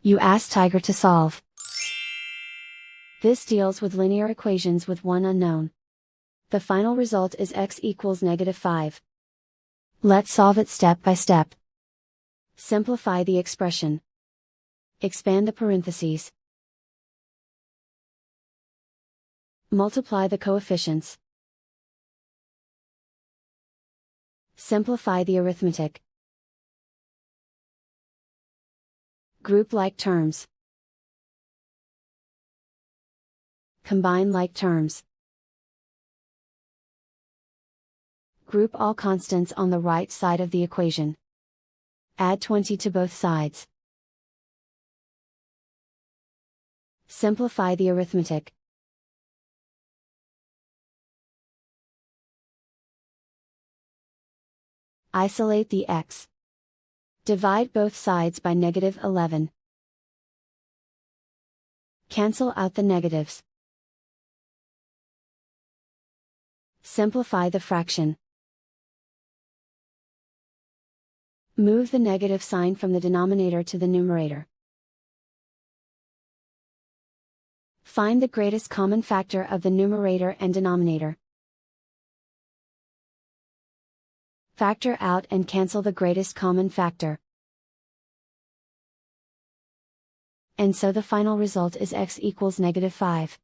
You ask Tiger to solve. This deals with linear equations with one unknown. The final result is x equals -5. Let's solve it step by step. Simplify the expression. Expand the parentheses. Multiply the coefficients. Simplify the arithmetic. Group like terms. Combine like terms. Group all constants on the right side of the equation. Add 20 to both sides. Simplify the arithmetic. Isolate the x. Divide both sides by -11. Cancel out the negatives. Simplify the fraction. Move the negative sign from the denominator to the numerator. Find the greatest common factor of the numerator and denominator. Factor out and cancel the greatest common factor. And so the final result is x equals -5.